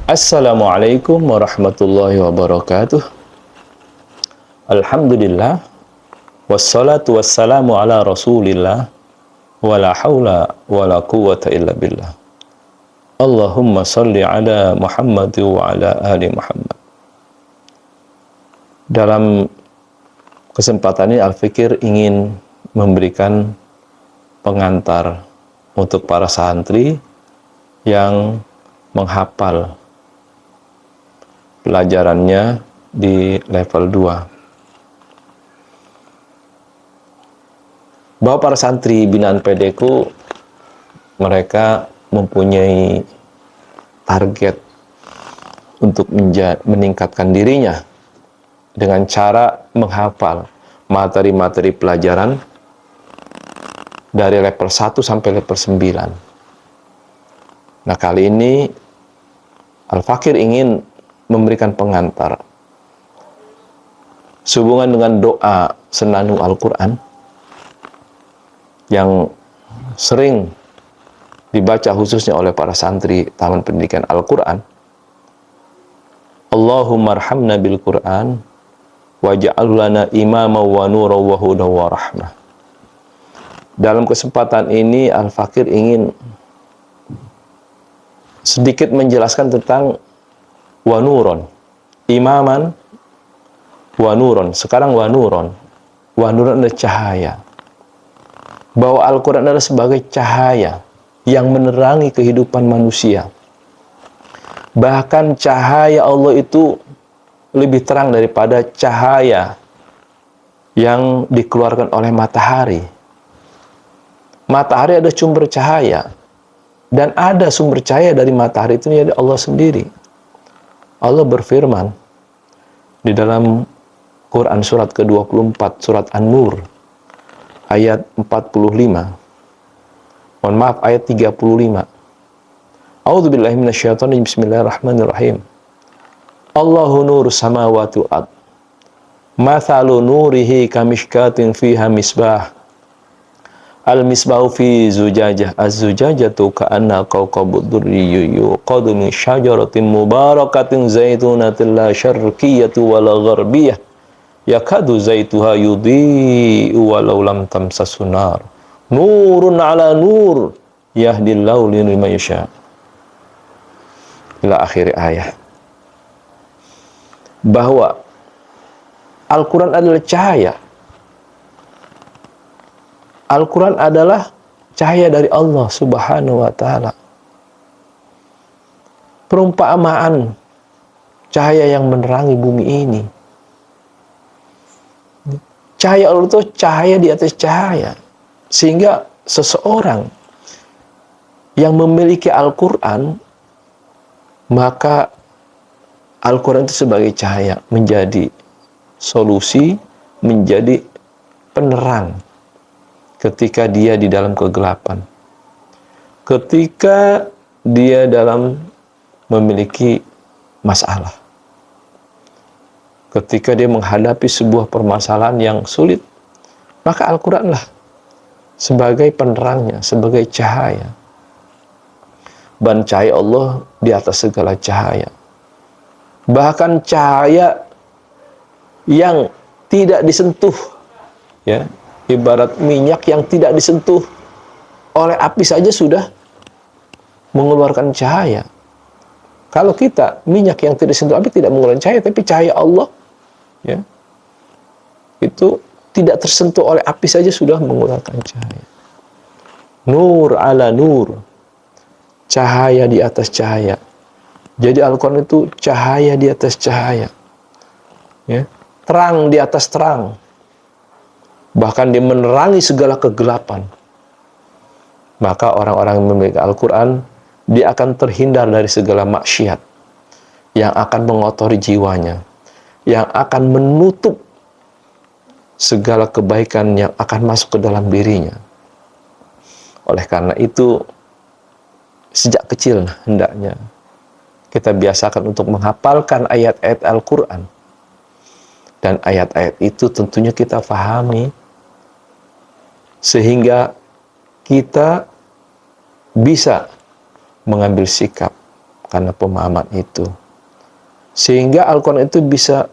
Assalamualaikum warahmatullahi wabarakatuh. Alhamdulillah. Wassalatu wassalamu ala rasulillah. Wala hawla wala quwwata illa billah. Allahumma salli ala Muhammad wa ala ali Muhammad. Dalam kesempatan ini Al-Fikir ingin memberikan pengantar untuk para santri yang menghafal pelajarannya di level 2. Bahwa para santri binaan PD-ku, mereka mempunyai target untuk meningkatkan dirinya dengan cara menghafal materi-materi pelajaran dari level 1 sampai level 9. Nah, kali ini Al-Fakir ingin memberikan pengantar sehubungan dengan doa senandung Al-Quran yang sering dibaca khususnya oleh para santri Taman Pendidikan Al-Quran. Allahumma arhamna bil Quran waj'al lana imama wa nura wa huda wa rahmah. Dalam kesempatan ini Al-Fakir ingin sedikit menjelaskan tentang wanuron, imaman, wanuron. Sekarang wanuron. Wanuron adalah cahaya. Bahwa Al-Quran adalah sebagai cahaya yang menerangi kehidupan manusia. Bahkan cahaya Allah itu lebih terang daripada cahaya yang dikeluarkan oleh matahari. Matahari ada sumber cahaya. Dan ada sumber cahaya dari matahari itu yaitu Allah sendiri. Allah berfirman di dalam Quran surat ke-24, surat An-Nur, ayat 45. Mohon maaf, ayat 35. A'udzubillahi minasyaitonir bismillahirrahmanirrahim. Allahu nurus samawati wal ard. Mathalu nurihi kamishkatin fiha misbah. Al-misbahu fi zujajah. Az-zujajatu ka'anna kawkabud durriyyu yuqadu min syajaratin mubarakatin zaitunatin la syarqiyyatu wala gharbiyah. Yakadu zaituha yudhi'u walau lam tamsasu nar. Nurun ala nur yahdillahu liman yasha. Ila akhir ayat. Bahwa Al-Quran adalah cahaya. Al-Quran adalah cahaya dari Allah Subhanahu wa ta'ala. Perumpamaan cahaya yang menerangi bumi ini. Cahaya Allah itu cahaya di atas cahaya. Sehingga seseorang yang memiliki Al-Quran, maka Al-Quran itu sebagai cahaya, menjadi solusi, menjadi penerang ketika dia di dalam kegelapan. Ketika dia dalam memiliki masalah. Ketika dia menghadapi sebuah permasalahan yang sulit, maka Al-Quranlah sebagai penerangnya, sebagai cahaya. Dan cahaya Allah di atas segala cahaya. Bahkan cahaya yang tidak disentuh, ya, ibarat minyak yang tidak disentuh oleh api saja sudah mengeluarkan cahaya. Kalau kita, minyak yang tidak disentuh api tidak mengeluarkan cahaya, tapi cahaya Allah, ya, itu tidak tersentuh oleh api saja sudah mengeluarkan cahaya. Nur ala nur, cahaya di atas cahaya. Jadi Al-Quran itu cahaya di atas cahaya, ya, terang di atas terang. Bahkan dia menerangi segala kegelapan. Maka orang-orang yang memiliki Al-Quran, dia akan terhindar dari segala maksiat yang akan mengotori jiwanya, yang akan menutup segala kebaikan yang akan masuk ke dalam dirinya. Oleh karena itu, sejak kecil hendaknya kita biasakan untuk menghafalkan ayat-ayat Al-Quran. Dan ayat-ayat itu tentunya kita fahami, sehingga kita bisa mengambil sikap karena pemahaman itu. Sehingga Al-Quran itu bisa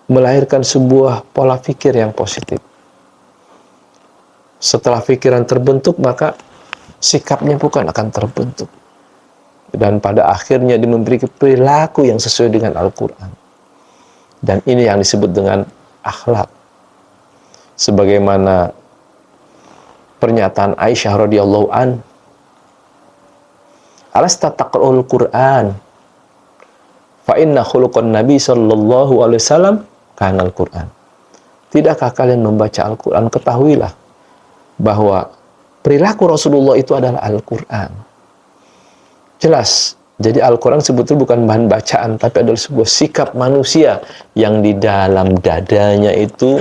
melahirkan sebuah pola pikir yang positif. Setelah pikiran terbentuk, maka sikapnya bukan akan terbentuk. Dan pada akhirnya dia memiliki perilaku yang sesuai dengan Al-Quran. Dan ini yang disebut dengan akhlak. Sebagaimana pernyataan Aisyah radhiyallahu an, "Alasta taqra'ul Qur'an? Fa inna khuluqan Nabi sallallahu alaihi wasallam kana Al-Qur'an." Tidakkah kalian membaca Al-Quran? Ketahuilah bahwa perilaku Rasulullah itu adalah Al-Quran. Jelas. Jadi Al-Quran sebetulnya bukan bahan bacaan, tapi adalah sebuah sikap manusia yang di dalam dadanya itu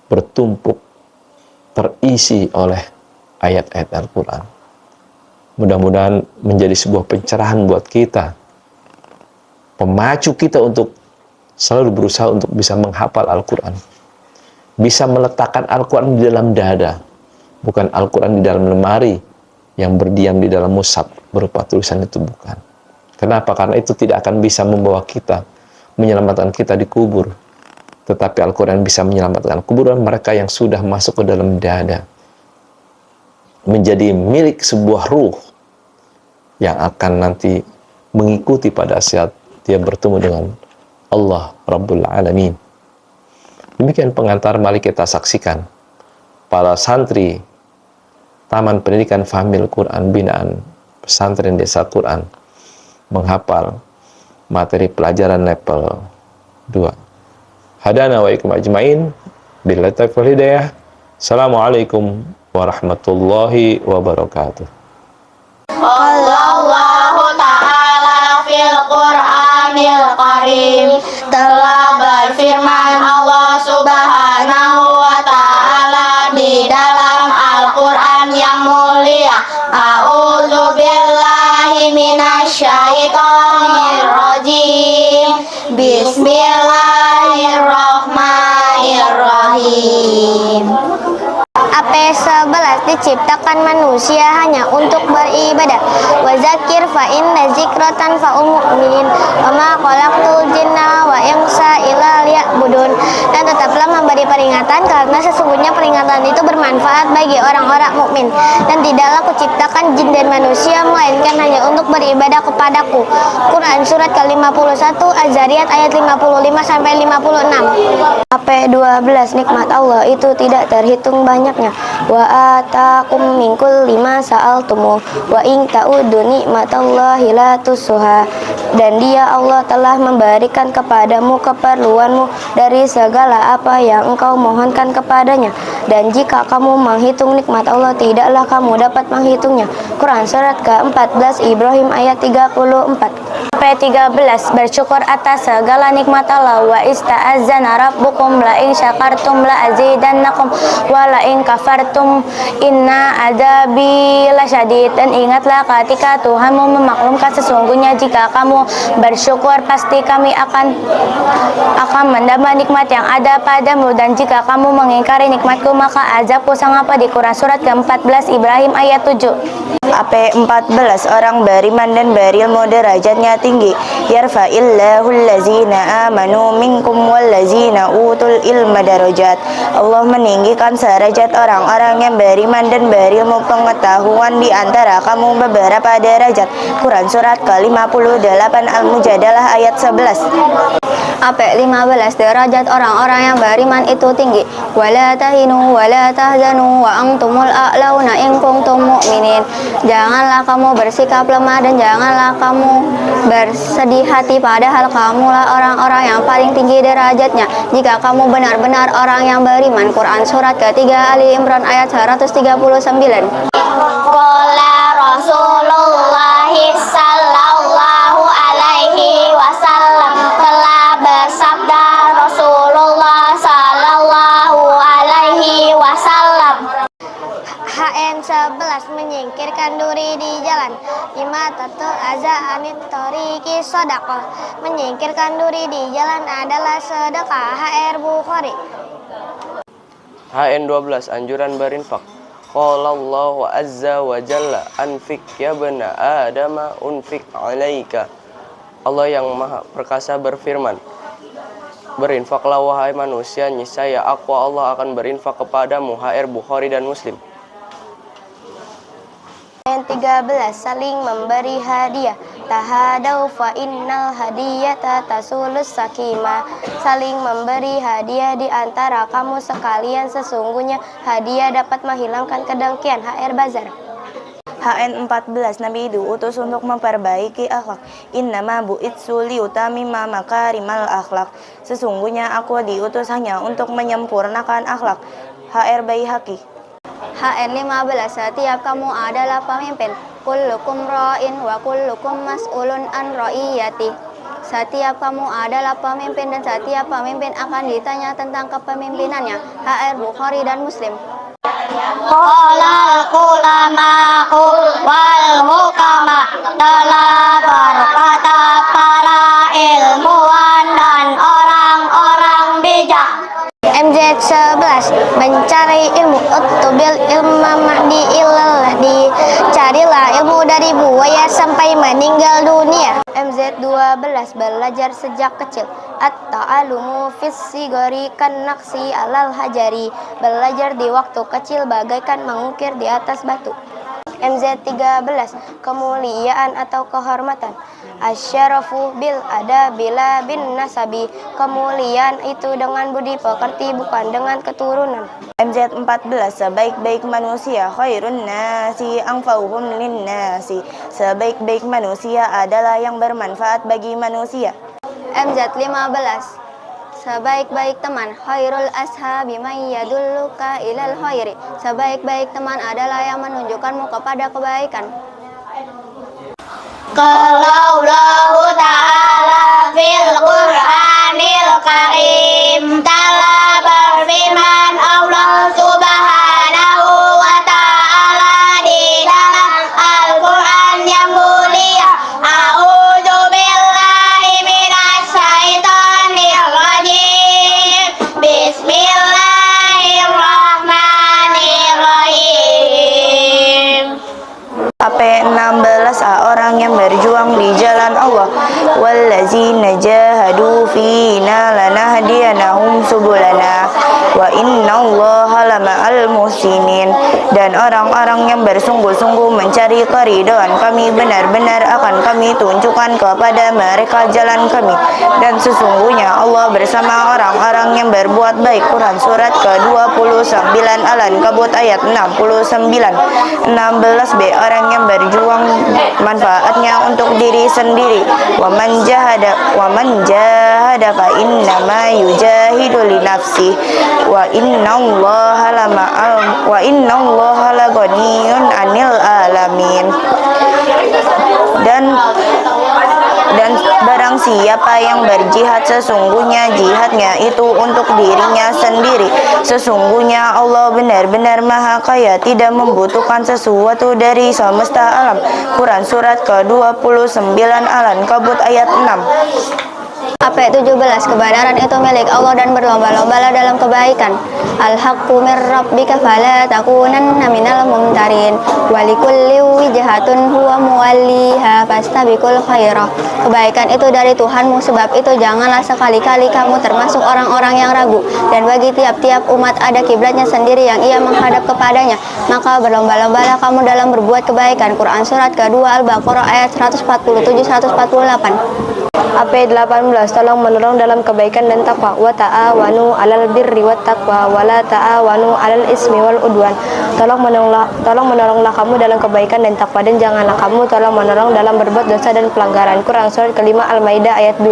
bertumpuk, terisi oleh ayat-ayat Al-Quran. Mudah-mudahan menjadi sebuah pencerahan buat kita, pemacu kita untuk selalu berusaha untuk bisa menghafal Al-Quran, bisa meletakkan Al-Quran di dalam dada, bukan Al-Quran di dalam lemari yang berdiam di dalam mushaf berupa tulisan itu, bukan. Kenapa? Karena itu tidak akan bisa membawa kita, menyelamatkan kita di kubur. Tetapi Al-Quran bisa menyelamatkan kuburan mereka yang sudah masuk ke dalam dada, menjadi milik sebuah ruh yang akan nanti mengikuti pada saat dia bertemu dengan Allah Rabbul Alamin. Demikian pengantar, mari kita saksikan para santri Taman Pendidikan Fahmil Quran binaan Pesantren Desa Quran menghafal materi pelajaran level 2. Hadana wa ikum ajmain billahi taufiq wal hidayah. Assalamualaikum warahmatullahi wabarakatuh. Allahu ta'ala fil Qur'anil Karim telah berfirman Allah subhanahu wa ta'ala di dalam Al-Quran yang mulia. A'udzu billahi minasyaitonir rajim. Bismillahirrahmanirrahim. AP11 diciptakan manusia hanya untuk beribadah. Wa zakir fa inna zikratan fa'ul mu'minin. Wa ma khalaqtul jinna wa insa illa liya'budun. Dan tetaplah memberi peringatan karena sesungguhnya peringatan itu bermanfaat bagi orang-orang mukmin. Dan tidaklah kuciptakan jin dan manusia melainkan hanya untuk beribadah kepadaku. Quran surat ke-51 Az-Zariyat ayat 55 sampai 56. AP12 nikmat Allah itu tidak terhitung banyaknya. Wa atakum min kulli ma sa'altumu wa in ta'udu nikmatallahi la tusuha. Dan Dia Allah telah memberikan kepadamu keperluanmu dari segala apa yang engkau mohonkan kepadanya. Dan jika kamu menghitung nikmat Allah, tidaklah kamu dapat menghitungnya. Quran surat ke-14 Ibrahim ayat 34. P13 bersyukur atas segala nikmat Allah. Wa ista'azana rabbukum la in syakartum la azidannakum wa la in kafartum inna adzabi lasyadid. Dan ingatlah ketika Tuhanmu memaklumkan sesungguhnya jika kamu bersyukur pasti kami akan menambah nikmat yang ada padamu, dan jika kamu mengingkari nikmatku maka azabku sangat pedih. Quran surat ke-14 Ibrahim ayat 7. AP14 orang beriman dan berilmu derajatnya tinggi. Yarfa'illahu allazina amanu minkum wallazina utul ilma darajat. Allah meninggikan derajat orang-orang yang beriman dan berilmu pengetahuan di antara kamu beberapa derajat. Quran surat ke-58 Al-Mujadalah ayat 11. AP15 derajat orang-orang yang beriman itu tinggi. Wala tahinu wala tahzanu wa antumul a'launa in kuntum mu'minin. Janganlah kamu bersikap lemah dan janganlah kamu bersedih hati, padahal kamulah orang-orang yang paling tinggi derajatnya jika kamu benar-benar orang yang beriman. Quran surat ketiga Ali Imran ayat 139. Qala Rasulullah sallallahu alaihi wasallam, telah bersabda Rasulullah sallallahu alaihi wasallam. HN11 menyingkirkan duri di jalan. Imatatul aza anit thoriqi shadaqah. Menyingkirkan duri di jalan adalah sedekah. HR Bukhari. HN12 anjuran berinfak. Qala Allah azza wa jalla anfik ya bani Adam unfik alaika. Allah yang maha perkasa berfirman, berinfaklah wahai manusia, niscaya aku Allah akan berinfak kepadamu. HR Bukhari dan Muslim. Yang 13, saling memberi hadiah. Tahadau fa innal hadiyata tasulus sakima. Saling memberi hadiah di antara kamu sekalian, sesungguhnya hadiah dapat menghilangkan kedengkian. HR Bazar. HN 14, Nabi diutus untuk memperbaiki akhlak. Innama bu'itsu liutamima makarimal akhlak. Sesungguhnya aku diutus hanya untuk menyempurnakan akhlak. HR Baihaqi. HN 15, setiap kamu adalah pemimpin. Kullukum ra'in wa kullukum mas'ulun an ra'iyati. Setiap kamu adalah pemimpin dan setiap pemimpin akan ditanya tentang kepemimpinannya. HR Bukhari dan Muslim. Qala ulama'u wal hukama, telah berkata para ilmuwan dan orang-orang bijak. MZ 11, mencari ilmu. Utubil ilma mahdi illallah, carilah ilmu dari buaya sampai meninggal dunia. MZ 12, belajar sejak kecil. At-ta'alumu fis sigari kan naqsi alal hajari, belajar di waktu kecil bagaikan mengukir di atas batu. MZ 13, kemuliaan atau kehormatan. Asyarafu bil adabila bin nasabi, kemuliaan itu dengan budi pekerti bukan dengan keturunan. MZ 14, sebaik-baik manusia khairun nasi anfa'uhum lin nasi. Sebaik-baik manusia adalah yang bermanfaat bagi manusia. MZ 15, sebaik-baik teman khairul ashabi may yadulluka ilal khairi. Sebaik-baik teman adalah yang menunjukkanmu kepada kebaikan. Qala Allah ta'ala fil Qur'anil Karim, telah berfirman Allah subhanahu wa ta'ala di dalam Al-Quran yang mulia. A'udzu billahi minasy syaithanir rajim. Bismillahirrahmanirrahim. AP 16, orang yang berjuang di jalan Allah. Wallazina jahadu fina lanahdiyanahum subulana wa innallaha lama'al muhsinin. Dan orang-orang yang bersungguh-sungguh mencari keridhaan kami, benar-benar akan kami tunjukkan kepada mereka jalan kami, dan sesungguhnya Allah bersama orang-orang yang berbuat baik. Quran surat ke-29 Al-Ankabut ayat 69. 16b, orang yang berjuang manfaatnya untuk diri sendiri. Wa man jahada fa innama yujahidu li nafsi wa innallaha laghaniyun 'anil alamin. Dan barang siapa yang berjihad, sesungguhnya jihadnya itu untuk dirinya sendiri. Sesungguhnya Allah benar-benar maha kaya, tidak membutuhkan sesuatu dari semesta alam. Quran surat ke-29 Al-Ankabut ayat 6. AP 17, kebenaran itu milik Allah dan berlomba-lombalah dalam kebaikan. Al-haqqu mir rabbika fala takunanna minal mumtarin walikulli wijhatun huwa muwalliha fastabiqul khairah. Kebaikan itu dari Tuhanmu, sebab itu janganlah sekali-kali kamu termasuk orang-orang yang ragu. Dan bagi tiap-tiap umat ada kiblatnya sendiri yang ia menghadap kepadanya, maka berlomba-lombalah kamu dalam berbuat kebaikan. Quran surat kedua Al-Baqarah ayat 147-148. AP 18, tolong menolong dalam kebaikan dan takwa. Wa ta'awanu 'alal birri wat taqwa wa la ta'awanu 'alal ismi wal udwan. Tolong menolonglah kamu dalam kebaikan dan takwa, dan janganlah kamu tolong menolong dalam berbuat dosa dan pelanggaran. Quran surat kelima Al-Maidah ayat 2.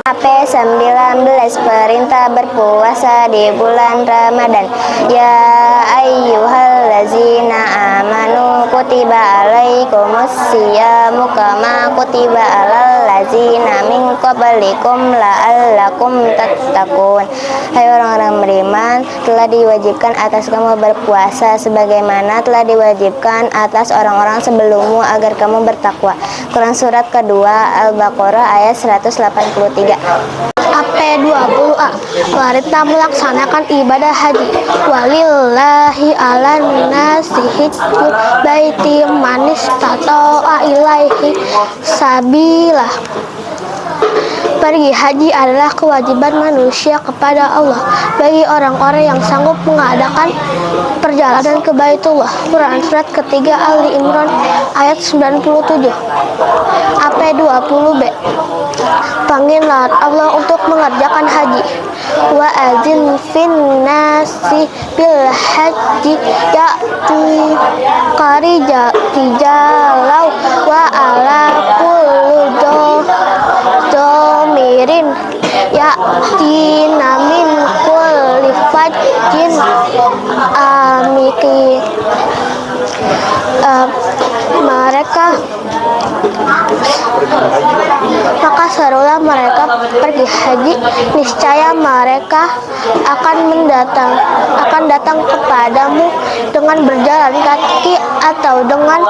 AP 19, perintah berpuasa di bulan Ramadan. Ya ayyuhallazina amanu kutiba alaikumus siyamu kama kutiba alal ladzina min qablikum la'allakum tattaqun. Hai orang-orang beriman, telah diwajibkan atas kamu berpuasa sebagaimana telah diwajibkan atas orang-orang sebelummu agar kamu bertakwa. Quran surat kedua Al-Baqarah ayat 183. AP 20, berdoa. Wanita melaksanakan ibadah haji. Walillahi 'alan nasi hijjul baiti man istata'a ilaihi sabila. Pergi haji adalah kewajiban manusia kepada Allah bagi orang-orang yang sanggup mengadakan perjalanan ke Baitullah. Quran surat ketiga Ali Imran ayat 97. AP20B. Panggilan Allah untuk mengerjakan haji. Wa azin fin nasi bil haji ya'tu rijalau wa ala kulli domirin ya'tina min kulli fajjin amiki. Maka serulah mereka pergi haji, niscaya mereka akan datang kepadamu dengan berjalan kaki atau dengan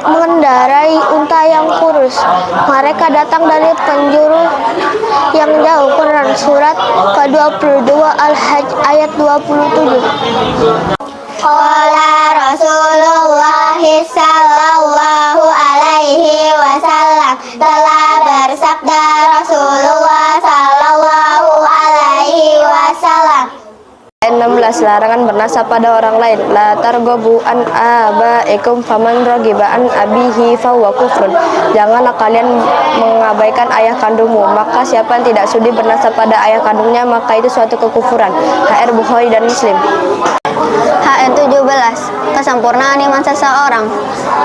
mengendarai unta yang kurus. Mereka datang dari penjuru yang jauh. Quran surat ke-22 Al-Hajj ayat 27. Qala Rasulullah sallallahu alaihi wasallam, telah bersabda Rasulullah sallallahu alaihi wasallam. 16. Larangan bernasab pada orang lain. La targhabu an abaikum faman raghiba an abihi fahuwa kufrun. Janganlah kalian mengabaikan ayah kandungmu, maka siapa yang tidak sudi bernasab pada ayah kandungnya, maka itu suatu kekufuran. HR Bukhari dan Muslim. HN17. Kesempurnaan iman seseorang.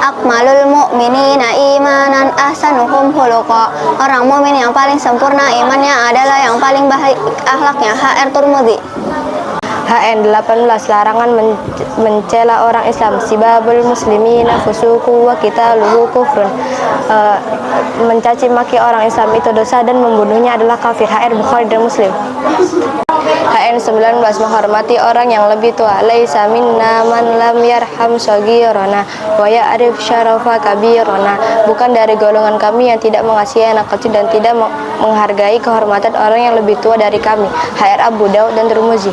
Akmalul mu'minina imanan ahsanuhum khuluqa. Orang mukmin yang paling sempurna imannya adalah yang paling baik akhlaknya. HR Turmudi. HN18. Larangan mencela orang Islam. Sibabul muslimina fusuku wa qitaluhu kufrun. Mencaci maki orang Islam itu dosa dan membunuhnya adalah kafir. HR Bukhari dan Muslim. HN19. Menghormati orang yang lebih tua. Laisa minna man lam yarham saghirana wa ya'rif syarafa kabirana. Bukan dari golongan kami yang tidak mengasihi anak kecil dan tidak menghargai kehormatan orang yang lebih tua dari kami. HR Abu Daud dan Tirmizi.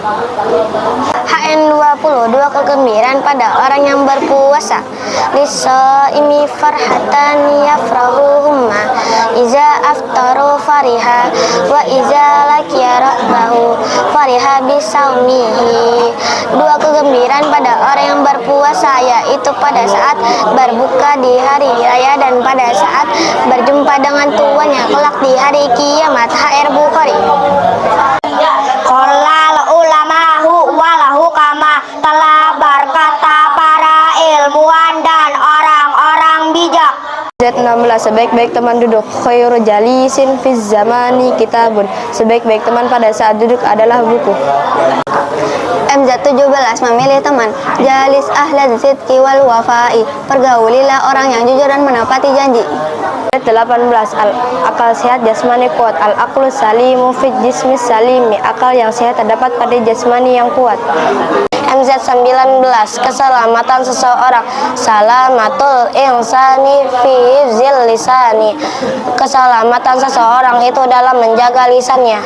HN20. Dua kegembiraan pada orang yang berpuasa. Lisaimi farhatan yafrahuhumma iza aftaru fariha wa iza laqiya rabbahu fariha bisaumihi. Dua kegembiraan pada orang yang berpuasa, yaitu pada saat berbuka di hari raya dan pada saat berjumpa dengan tuannya kelak di hari kiamat. HR Bukhari. Qolal ulamahu walahu kama, telah berkata para ilmuwan dan orang-orang bijak. Z16. Sebaik-baik teman duduk. Khairu jalisin fiz zamani kitabun. Sebaik-baik teman pada saat duduk adalah buku. MZ17. Memilih teman. Jalis ahlaz sidqi wal wafai. Pergaulilah orang yang jujur dan menepati janji. Z18. Akal sehat jasmani kuat. Al-aqlu salimu fit jismi salimi. Akal yang sehat terdapat pada jasmani yang kuat. MZ19. Keselamatan seseorang. Salamatul insani fi hifzil lisani. Keselamatan seseorang itu dalam menjaga lisannya.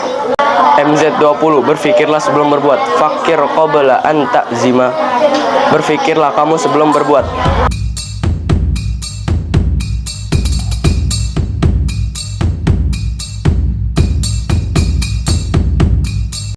MZ20. Berfikirlah sebelum berbuat. Fakir qabla an ta'zima. Berfikirlah kamu sebelum berbuat.